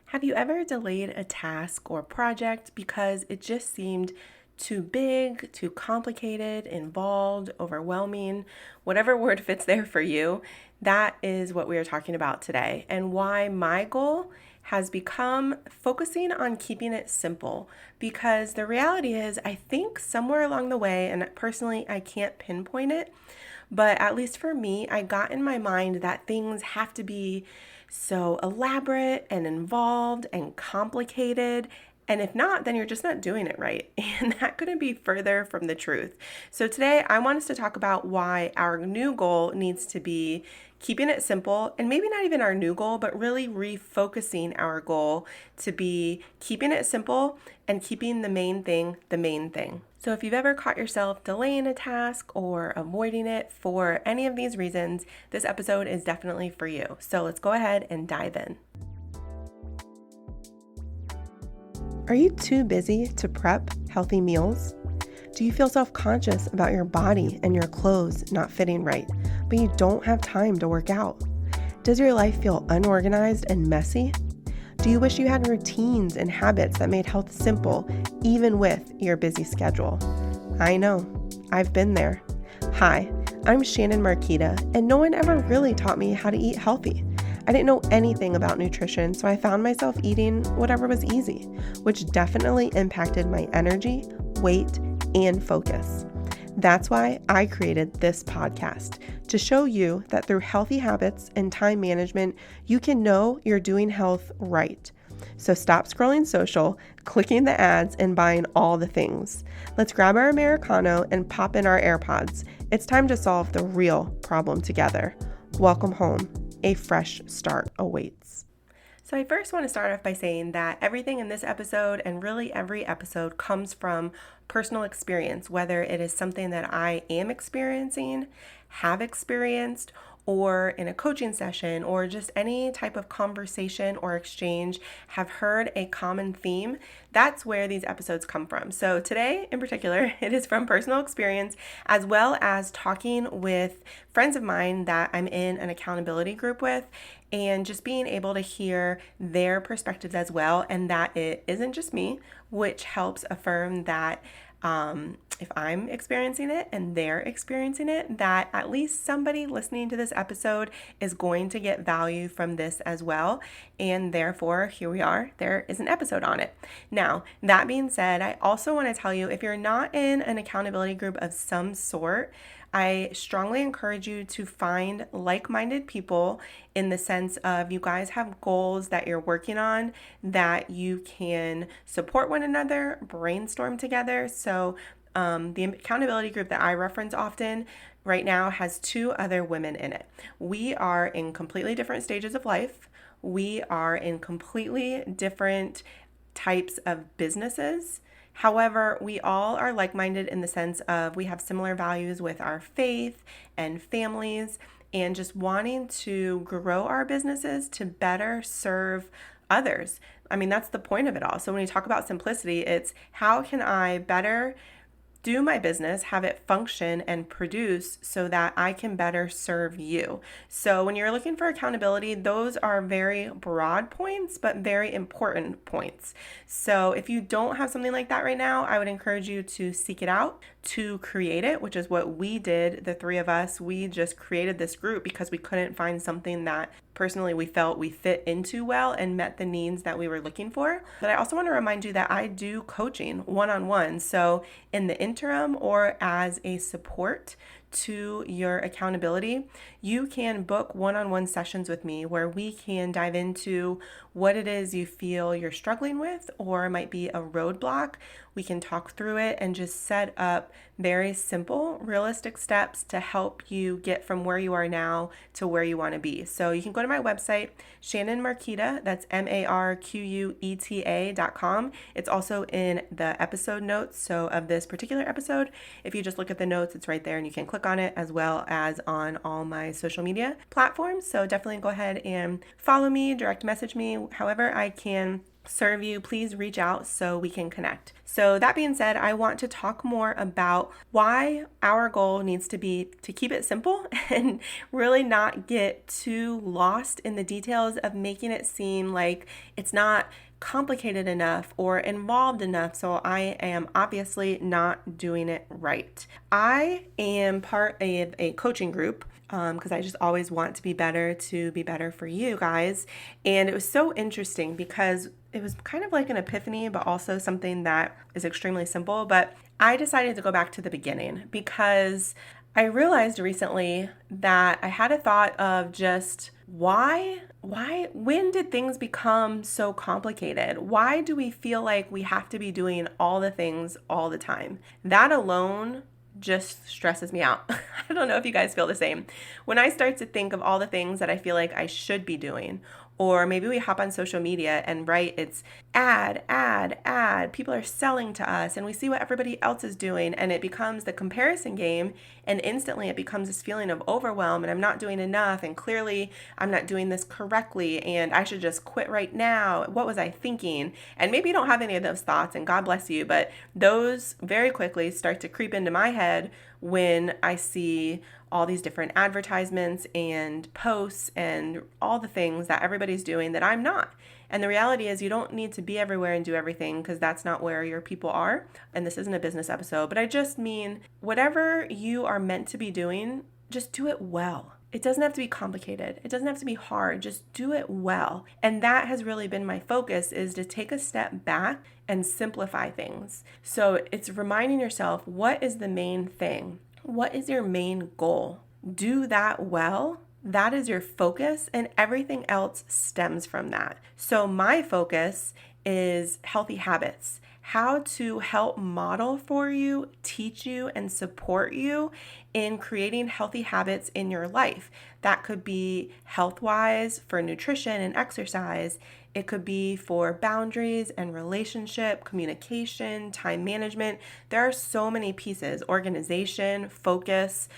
Have you ever delayed a task or project because it just seemed too big, too complicated, involved, overwhelming, whatever word fits there for you? That is what we are talking about today, and why my goal has become focusing on keeping it simple. Because the reality is, I think somewhere along the way, and personally, I can't pinpoint it, but at least for me, I got in my mind that things have to be so elaborate and involved and complicated. And if not, then you're just not doing it right. And that couldn't be further from the truth. So today, I want us to talk about why our new goal needs to be keeping it simple, and maybe not even our new goal, but really refocusing our goal to be keeping it simple and keeping the main thing the main thing. So if you've ever caught yourself delaying a task or avoiding it for any of these reasons, this episode is definitely for you. So let's go ahead and dive in. Are you too busy to prep healthy meals? Do you feel self-conscious about your body and your clothes not fitting right, but you don't have time to work out? Does your life feel unorganized and messy? Do you wish you had routines and habits that made health simple, even with your busy schedule? I know, I've been there. Hi, I'm Shannon and no one ever really taught me how to eat healthy. I didn't know anything about nutrition, so I found myself eating whatever was easy, which definitely impacted my energy, weight, and focus. That's why I created this podcast, to show you that through healthy habits and time management, you can know you're doing health right. So stop scrolling social, clicking the ads, and buying all the things. Let's grab our Americano and pop in our AirPods. It's time to solve the real problem together. Welcome home. A fresh start awaits. So I first want to start off by saying that everything in this episode, and really every episode, comes from personal experience, whether it is something that I am experiencing, have experienced, or in a coaching session, or just any type of conversation or exchange, have heard a common theme. That's where these episodes come from. So today in particular, it is from personal experience, as well as talking with friends of mine that I'm in an accountability group with, and just being able to hear their perspectives as well, and that it isn't just me, which helps affirm that if I'm experiencing it and they're experiencing it, that at least somebody listening to this episode is going to get value from this as well. And therefore, here we are, there is an episode on it. Now, that being said, I also want to tell you, if you're not in an accountability group of some sort, I strongly encourage you to find like-minded people, in the sense of you guys have goals that you're working on that you can support one another, brainstorm together. So the accountability group that I reference often right now has 2 other women in it. We are in completely different stages of life. We are in completely different types of businesses. However, we all are like-minded in the sense of we have similar values with our faith and families, and just wanting to grow our businesses to better serve others. I mean, that's the point of it all. So when you talk about simplicity, it's how can I better do my business, have it function and produce so that I can better serve you. So when you're looking for accountability, those are very broad points, but very important points. So if you don't have something like that right now, I would encourage you to seek it out, to create it, which is what we did, the 3 of us. We just created this group because we couldn't find something that personally we felt we fit into well and met the needs that we were looking for. But I also want to remind you that I do coaching one-on-one. So in the interim, or as a support to your accountability, you can book one-on-one sessions with me where we can dive into what it is you feel you're struggling with, or it might be a roadblock. We can talk through it and just set up very simple, realistic steps to help you get from where you are now to where you want to be. So you can go to my website, Shannon Marquita, that's MARQUETA.com. It's also in the episode notes. So of this particular episode, if you just look at the notes, it's right there and you can click on it, as well as on all my social media platforms. So definitely go ahead and follow me, direct message me, however I can serve you, please reach out so we can connect. So that being said, I want to talk more about why our goal needs to be to keep it simple and really not get too lost in the details of making it seem like it's not complicated enough or involved enough, so I am obviously not doing it right. I am part of a coaching group because I just always want to be better for you guys. And it was so interesting because it was kind of like an epiphany, but also something that is extremely simple. But I decided to go back to the beginning because I realized recently that I had a thought of just when did things become so complicated? Why do we feel like we have to be doing all the things all the time? That alone just stresses me out. I don't know if you guys feel the same. When I start to think of all the things that I feel like I should be doing, or maybe we hop on social media and it's ad. People are selling to us and we see what everybody else is doing and it becomes the comparison game, and instantly it becomes this feeling of overwhelm and I'm not doing enough and clearly I'm not doing this correctly and I should just quit right now. What was I thinking? And maybe you don't have any of those thoughts and God bless you, but those very quickly start to creep into my head when I see all these different advertisements and posts and all the things that everybody's doing that I'm not. And the reality is you don't need to be everywhere and do everything because that's not where your people are. And this isn't a business episode, but I just mean whatever you are meant to be doing, just do it well. It doesn't have to be complicated. It doesn't have to be hard. Just do it well. And that has really been my focus, is to take a step back and simplify things. So it's reminding yourself, what is the main thing? What is your main goal? Do that well. That is your focus, and everything else stems from that. So my focus is healthy habits. How to help model for you, teach you, and support you in creating healthy habits in your life. That could be health-wise for nutrition and exercise. It could be for boundaries and relationship, communication, time management. There are so many pieces, organization, focus.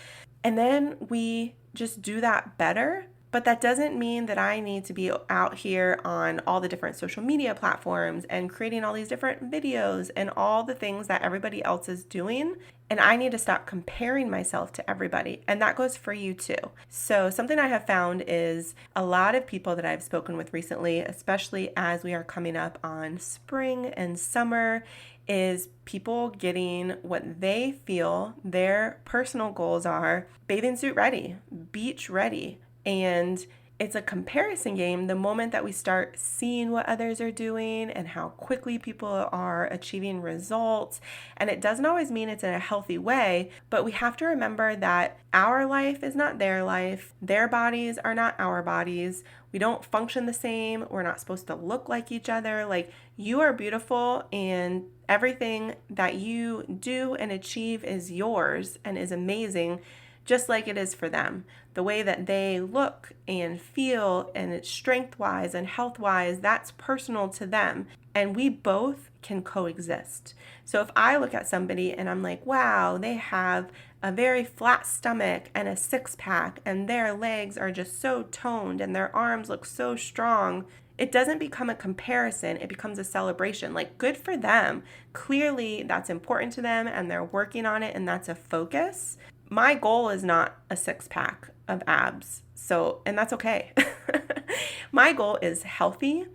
And then we just do that better. But that doesn't mean that I need to be out here on all the different social media platforms and creating all these different videos and all the things that everybody else is doing. And I need to stop comparing myself to everybody. And that goes for you too. So something I have found is a lot of people that I've spoken with recently, especially as we are coming up on spring and summer, is people getting what they feel their personal goals are: bathing suit ready, beach ready. And it's a comparison game the moment that we start seeing what others are doing and how quickly people are achieving results. And it doesn't always mean it's in a healthy way, but we have to remember that our life is not their life. Their bodies are not our bodies. We don't function the same. We're not supposed to look like each other. Like, you are beautiful, and everything that you do and achieve is yours and is amazing, just like it is for them. The way that they look and feel, and it's strength-wise and health-wise, that's personal to them. And we both can coexist. So if I look at somebody and I'm like, wow, they have a very flat stomach and a six-pack, and their legs are just so toned and their arms look so strong, it doesn't become a comparison. It becomes a celebration. Like, good for them. Clearly, that's important to them and they're working on it, and that's a focus. My goal is not a six-pack of abs, and that's okay. My goal is healthy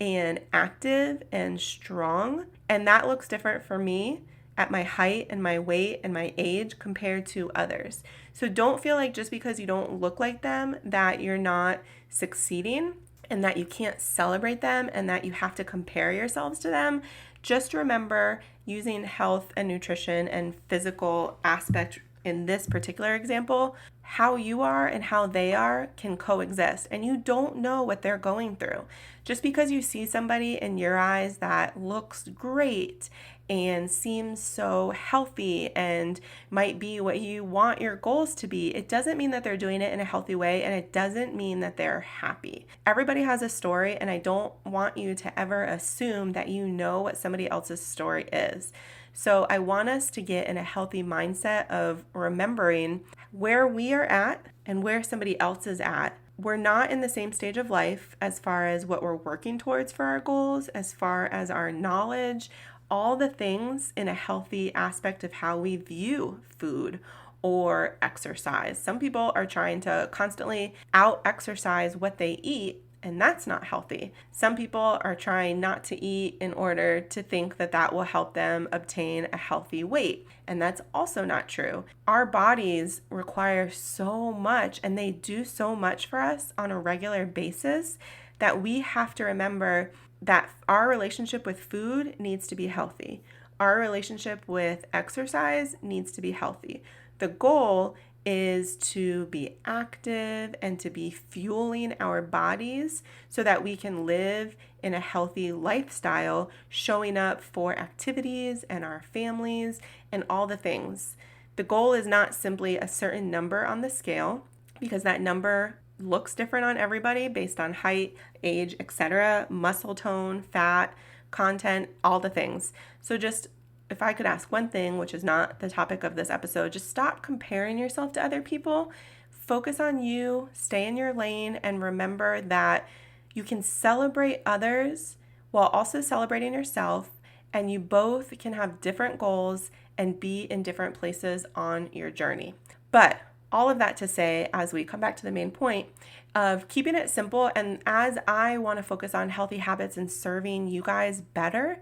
and active and strong, and that looks different for me at my height and my weight and my age compared to others. So don't feel like just because you don't look like them that you're not succeeding and that you can't celebrate them and that you have to compare yourselves to them. Just remember, using health and nutrition and physical aspect in this particular example, how you are and how they are can coexist, and you don't know what they're going through. Just because you see somebody in your eyes that looks great and seems so healthy and might be what you want your goals to be, it doesn't mean that they're doing it in a healthy way, and it doesn't mean that they're happy. Everybody has a story, and I don't want you to ever assume that you know what somebody else's story is. So I want us to get in a healthy mindset of remembering where we are at and where somebody else is at we're not in the same stage of life as far as what we're working towards for our goals, as far as our knowledge, all the things in a healthy aspect of how we view food or exercise. Some people are trying to constantly out-exercise what they eat, and that's not healthy. Some people are trying not to eat in order to think that that will help them obtain a healthy weight, and that's also not true. Our bodies require so much, and they do so much for us on a regular basis, that we have to remember that our relationship with food needs to be healthy. Our relationship with exercise needs to be healthy. The goal is to be active and to be fueling our bodies so that we can live in a healthy lifestyle, showing up for activities and our families and all the things. The goal is not simply a certain number on the scale, because that number looks different on everybody based on height, age, etc., muscle tone, fat, content, all the things. So just, if I could ask one thing, which is not the topic of this episode, just stop comparing yourself to other people. Focus on you, stay in your lane, and remember that you can celebrate others while also celebrating yourself, and you both can have different goals and be in different places on your journey. But all of that to say, as we come back to the main point of keeping it simple, and as I want to focus on healthy habits and serving you guys better,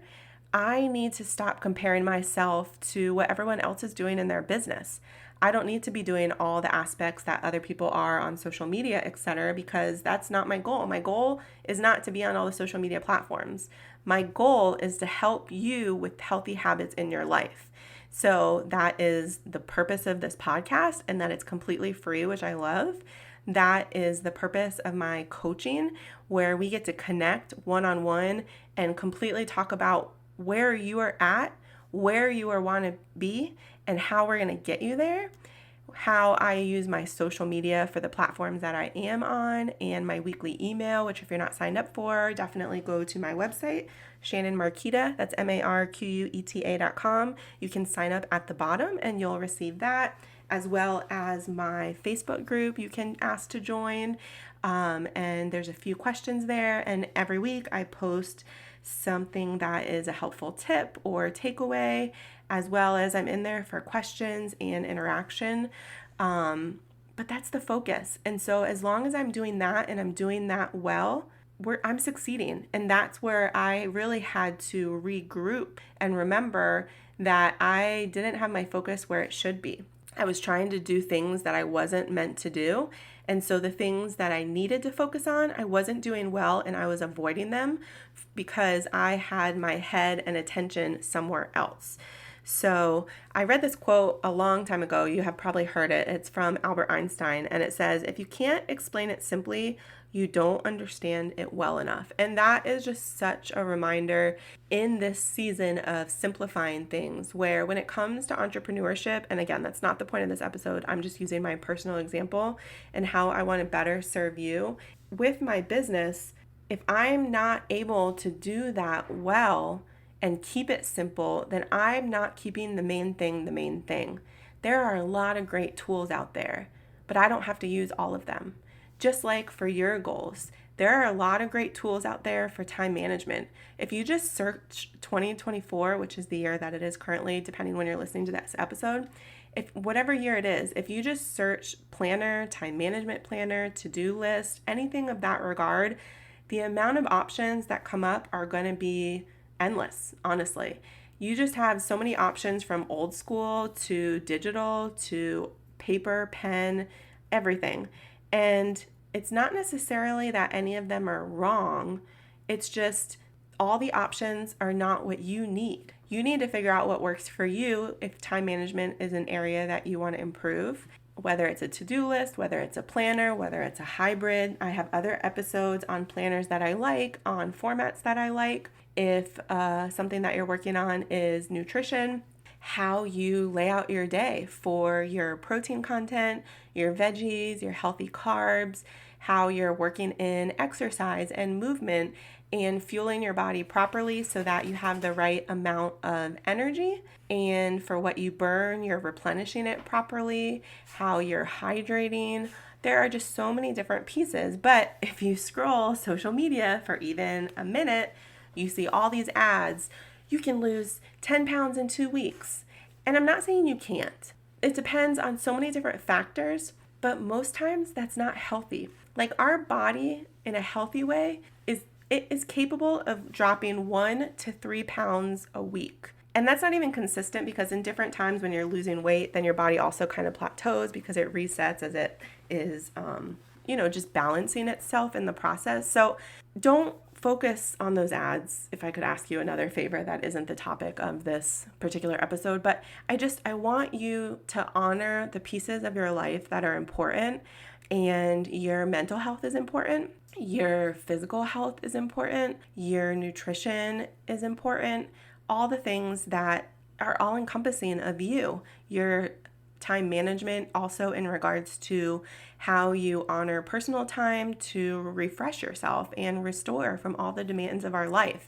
I need to stop comparing myself to what everyone else is doing in their business. I don't need to be doing all the aspects that other people are on social media, etc., because that's not my goal. My goal is not to be on all the social media platforms. My goal is to help you with healthy habits in your life. So that is the purpose of this podcast, and that it's completely free, which I love. That is the purpose of my coaching, where we get to connect one-on-one and completely talk about where you are at, where you are want to be, and how we're going to get you there. How I use my social media for the platforms that I am on, and my weekly email, which if you're not signed up for, definitely go to my website, Shannon Marquita, that's MARQUETA.com. You can sign up at the bottom and you'll receive that, as well as my Facebook group you can ask to join. And there's a few questions there, and every week I post something that is a helpful tip or takeaway, as well as I'm in there for questions and interaction. But that's the focus. And so as long as I'm doing that and I'm doing that well, I'm succeeding. And that's where I really had to regroup and remember that I didn't have my focus where it should be. I was trying to do things that I wasn't meant to do. And so the things that I needed to focus on, I wasn't doing well, and I was avoiding them because I had my head and attention somewhere else. So I read this quote a long time ago. You have probably heard it. It's from Albert Einstein, and it says, "If you can't explain it simply, you don't understand it well enough." And that is just such a reminder in this season of simplifying things, where when it comes to entrepreneurship, and again, that's not the point of this episode, I'm just using my personal example and how I want to better serve you. With my business, if I'm not able to do that well and keep it simple, then I'm not keeping the main thing the main thing. There are a lot of great tools out there, but I don't have to use all of them. Just like for your goals, there are a lot of great tools out there for time management. If you just search 2024, which is the year that it is currently, depending when you're listening to this episode, if whatever year it is, if you just search planner, time management planner, to-do list, anything of that regard, the amount of options that come up are going to be endless, honestly. You just have so many options, from old school to digital to paper, pen, everything. And it's not necessarily that any of them are wrong. It's just all the options are not what you need. You need to figure out what works for you if time management is an area that you want to improve, whether it's a to-do list, whether it's a planner, whether it's a hybrid. I have other episodes on planners that I like, on formats that I like. If something that you're working on is nutrition, how you lay out your day for your protein content, your veggies, your healthy carbs, how you're working in exercise and movement and fueling your body properly so that you have the right amount of energy. And for what you burn, you're replenishing it properly, how you're hydrating, there are just so many different pieces. But if you scroll social media for even a minute, you see all these ads. You can lose 10 pounds in 2 weeks. And I'm not saying you can't. It depends on so many different factors, but most times that's not healthy. Like our body in a healthy way is capable of dropping 1 to 3 pounds a week. And that's not even consistent because in different times when you're losing weight, then your body also kind of plateaus because it resets as it is, just balancing itself in the process. So don't focus on those ads. If I could ask you another favor, that isn't the topic of this particular episode, but I want you to honor the pieces of your life that are important, and your mental health is important. Your physical health is important. Your nutrition is important. All the things that are all encompassing of you. Your time management also in regards to how you honor personal time to refresh yourself and restore from all the demands of our life.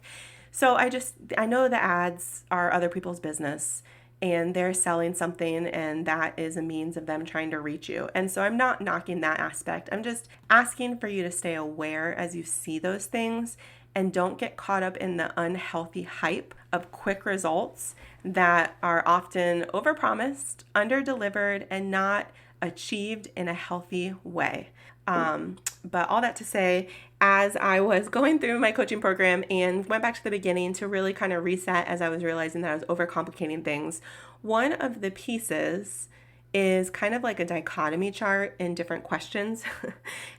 So I know the ads are other people's business and they're selling something, and that is a means of them trying to reach you. And so I'm not knocking that aspect. I'm just asking for you to stay aware as you see those things and don't get caught up in the unhealthy hype of quick results that are often overpromised, underdelivered, and not achieved in a healthy way. But all that to say, as I was going through my coaching program and went back to the beginning to really kind of reset as I was realizing that I was overcomplicating things, one of the pieces is kind of like a dichotomy chart in different questions.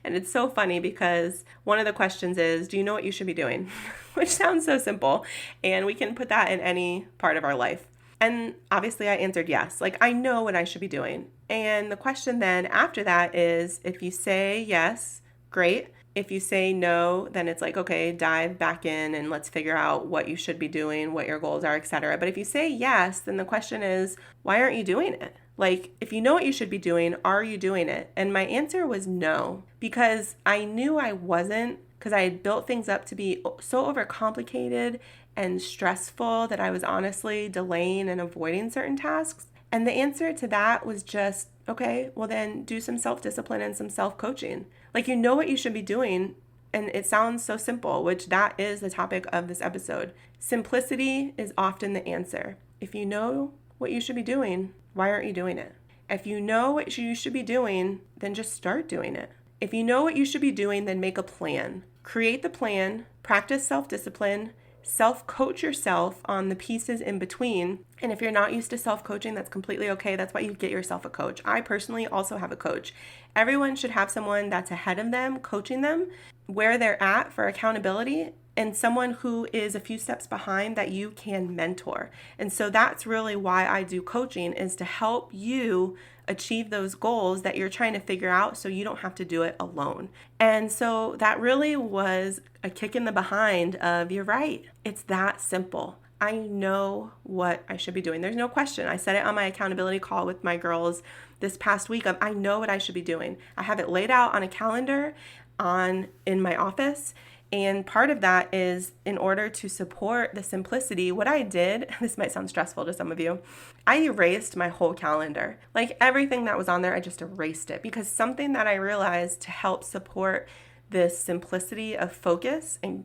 And it's so funny because one of the questions is, do you know what you should be doing? Which sounds so simple. And we can put that in any part of our life. And obviously I answered yes. Like I know what I should be doing. And the question then after that is, if you say yes, great. If you say no, then it's like, okay, dive back in and let's figure out what you should be doing, what your goals are, etc. But if you say yes, then the question is, why aren't you doing it? Like, if you know what you should be doing, are you doing it? And my answer was no, because I knew I wasn't, because I had built things up to be so overcomplicated and stressful that I was honestly delaying and avoiding certain tasks. And the answer to that was just, okay, well then do some self-discipline and some self-coaching. Like, you know what you should be doing, and it sounds so simple, which that is the topic of this episode. Simplicity is often the answer. If you know what you should be doing, why aren't you doing it? If you know what you should be doing, then just start doing it. If you know what you should be doing, then make a plan. Create the plan, practice self-discipline, self-coach yourself on the pieces in between. And if you're not used to self-coaching, that's completely okay. That's why you get yourself a coach. I personally also have a coach. Everyone should have someone that's ahead of them, coaching them where they're at for accountability, and someone who is a few steps behind that you can mentor. And so that's really why I do coaching, is to help you achieve those goals that you're trying to figure out so you don't have to do it alone. And so that really was a kick in the behind of, you're right, it's that simple. I know what I should be doing. There's no question. I said it on my accountability call with my girls this past week. I know what I should be doing. I have it laid out on a calendar in my office. And part of that is, in order to support the simplicity, what I did, this might sound stressful to some of you, I erased my whole calendar. Like everything that was on there, I just erased it, because something that I realized to help support this simplicity of focus and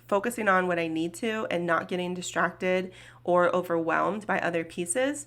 focusing on what I need to and not getting distracted or overwhelmed by other pieces,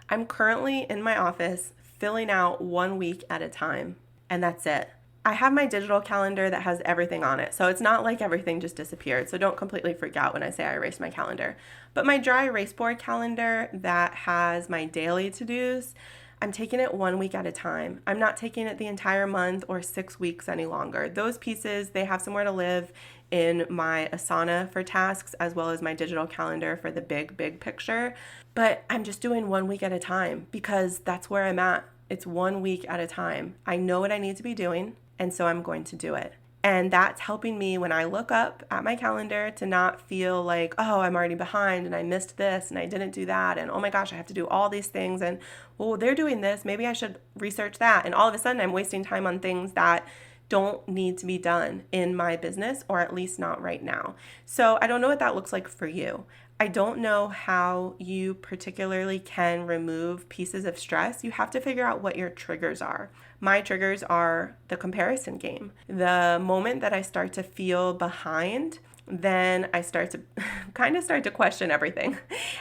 I'm currently in my office filling out 1 week at a time, and that's it. I have my digital calendar that has everything on it, so it's not like everything just disappeared, so don't completely freak out when I say I erased my calendar. But my dry erase board calendar that has my daily to-dos, I'm taking it 1 week at a time. I'm not taking it the entire month or 6 weeks any longer. Those pieces, they have somewhere to live in my Asana for tasks, as well as my digital calendar for the big picture. But I'm just doing 1 week at a time because that's where I'm at. It's 1 week at a time. I know what I need to be doing, and so I'm going to do it. And that's helping me when I look up at my calendar to not feel like, oh, I'm already behind and I missed this and I didn't do that. And oh my gosh, I have to do all these things. And oh, they're doing this. Maybe I should research that. And all of a sudden I'm wasting time on things that don't need to be done in my business, or at least not right now. So I don't know what that looks like for you. I don't know how you particularly can remove pieces of stress. You have to figure out what your triggers are. My triggers are the comparison game. The moment that I start to feel behind, then I start to question everything.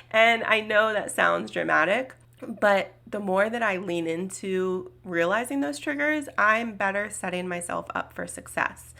And I know that sounds dramatic, but the more that I lean into realizing those triggers, I'm better setting myself up for success.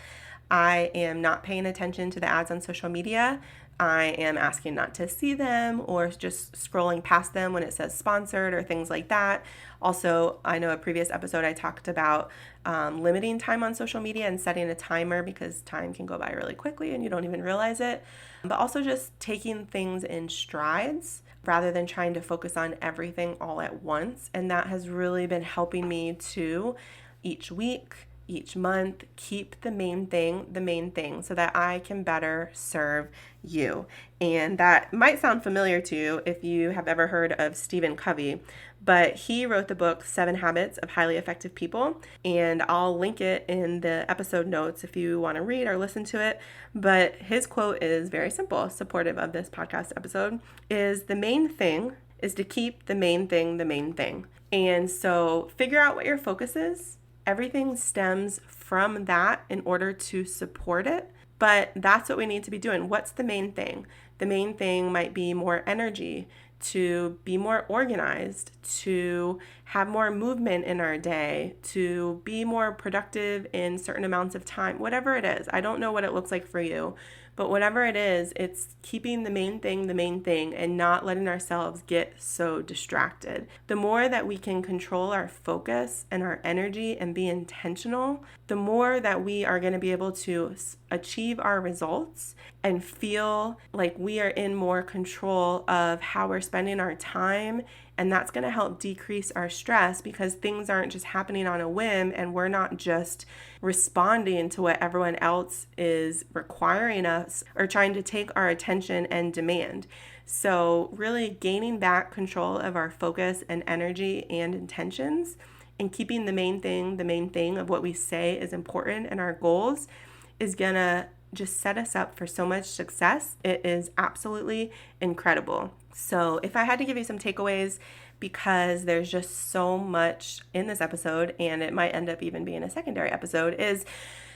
I am not paying attention to the ads on social media. I am asking not to see them, or just scrolling past them when it says sponsored or things like that. Also, I know a previous episode I talked about limiting time on social media and setting a timer, because time can go by really quickly and you don't even realize it. But also just taking things in strides rather than trying to focus on everything all at once. And that has really been helping me to each week, each month, keep the main thing so that I can better serve you. And that might sound familiar to you if you have ever heard of Stephen Covey, but he wrote the book 7 Habits of Highly Effective People, and I'll link it in the episode notes if you want to read or listen to it. But his quote is very simple, supportive of this podcast episode, is the main thing is to keep the main thing the main thing. And so figure out what your focus is. Everything stems from that in order to support it, but that's what we need to be doing. What's the main thing? The main thing might be more energy, to be more organized, to have more movement in our day, to be more productive in certain amounts of time, whatever it is. I don't know what it looks like for you, but whatever it is, it's keeping the main thing and not letting ourselves get so distracted. The more that we can control our focus and our energy and be intentional, the more that we are going to be able to achieve our results and feel like we are in more control of how we're spending our time. And that's going to help decrease our stress, because things aren't just happening on a whim and we're not just responding to what everyone else is requiring us or trying to take our attention and demand. So really gaining back control of our focus and energy and intentions, and keeping the main thing of what we say is important and our goals, is going to just set us up for so much success. It is absolutely incredible. So if I had to give you some takeaways, because there's just so much in this episode, and it might end up even being a secondary episode, is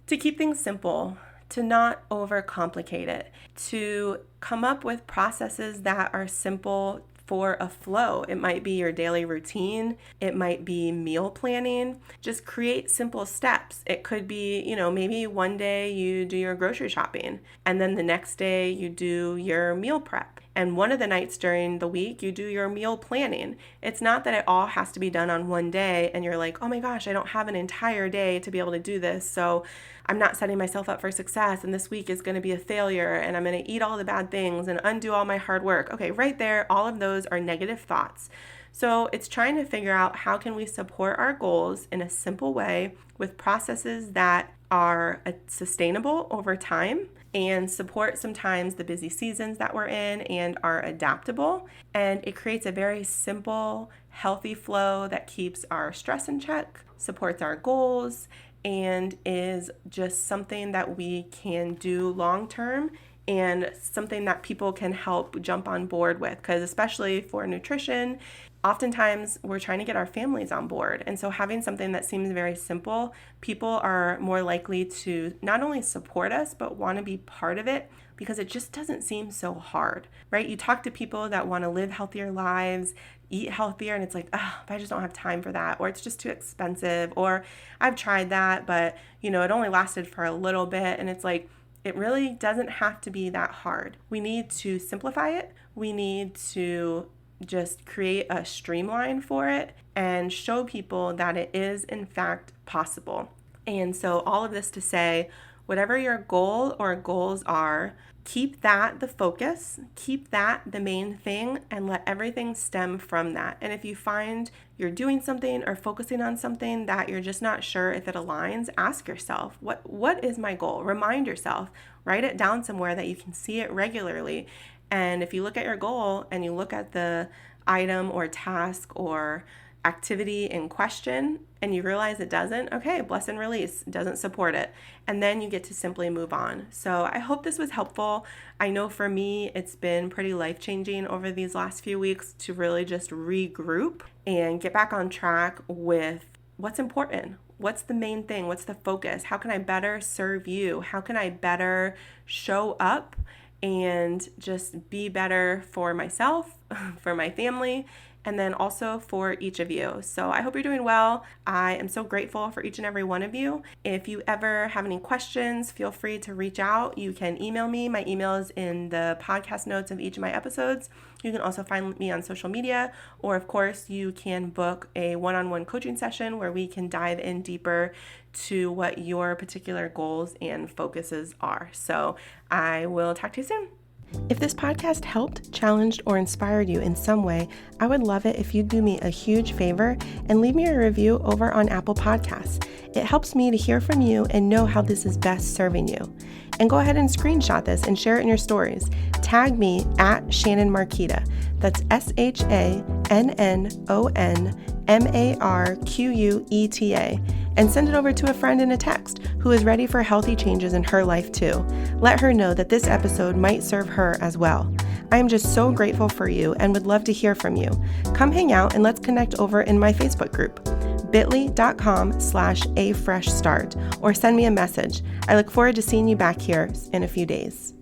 to keep things simple, to not overcomplicate it, to come up with processes that are simple for a flow. It might be your daily routine. It might be meal planning. Just create simple steps. It could be, maybe one day you do your grocery shopping, and then the next day you do your meal prep. And one of the nights during the week, you do your meal planning. It's not that it all has to be done on one day and you're like, oh my gosh, I don't have an entire day to be able to do this, so I'm not setting myself up for success, and this week is going to be a failure, and I'm going to eat all the bad things and undo all my hard work. Okay, right there, all of those are negative thoughts. So it's trying to figure out how can we support our goals in a simple way with processes that are sustainable over time and support sometimes the busy seasons that we're in and are adaptable. And it creates a very simple, healthy flow that keeps our stress in check, supports our goals, and is just something that we can do long term, and something that people can help jump on board with. Because especially for nutrition, oftentimes we're trying to get our families on board. And so having something that seems very simple, people are more likely to not only support us, but want to be part of it, because it just doesn't seem so hard, right? You talk to people that want to live healthier lives, eat healthier, and it's like, I just don't have time for that, or it's just too expensive, or I've tried that, but it only lasted for a little bit. And it's like, it really doesn't have to be that hard. We need to simplify it. We need to just create a streamline for it and show people that it is in fact possible. And so all of this to say, whatever your goal or goals are, keep that the focus, keep that the main thing, and let everything stem from that. And if you find you're doing something or focusing on something that you're just not sure if it aligns, ask yourself, what is my goal? Remind yourself, write it down somewhere that you can see it regularly. And if you look at your goal and you look at the item or task or activity in question and you realize it doesn't, okay, bless and release, it doesn't support it. And then you get to simply move on. So I hope this was helpful. I know for me, it's been pretty life-changing over these last few weeks to really just regroup and get back on track with what's important. What's the main thing? What's the focus? How can I better serve you? How can I better show up and just be better for myself, for my family, and then also for each of you. So I hope you're doing well. I am so grateful for each and every one of you. If you ever have any questions, feel free to reach out. You can email me. My email is in the podcast notes of each of my episodes. You can also find me on social media, or of course, you can book a one-on-one coaching session where we can dive in deeper to what your particular goals and focuses are. So I will talk to you soon. If this podcast helped, challenged, or inspired you in some way, I would love it if you'd do me a huge favor and leave me a review over on Apple Podcasts. It helps me to hear from you and know how this is best serving you. And go ahead and screenshot this and share it in your stories. Tag me at Shannon Marquita. That's ShannonMarqueta. And send it over to a friend in a text who is ready for healthy changes in her life too. Let her know that this episode might serve her as well. I am just so grateful for you and would love to hear from you. Come hang out and let's connect over in my Facebook group, bit.ly.com/afreshstart, or send me a message. I look forward to seeing you back here in a few days.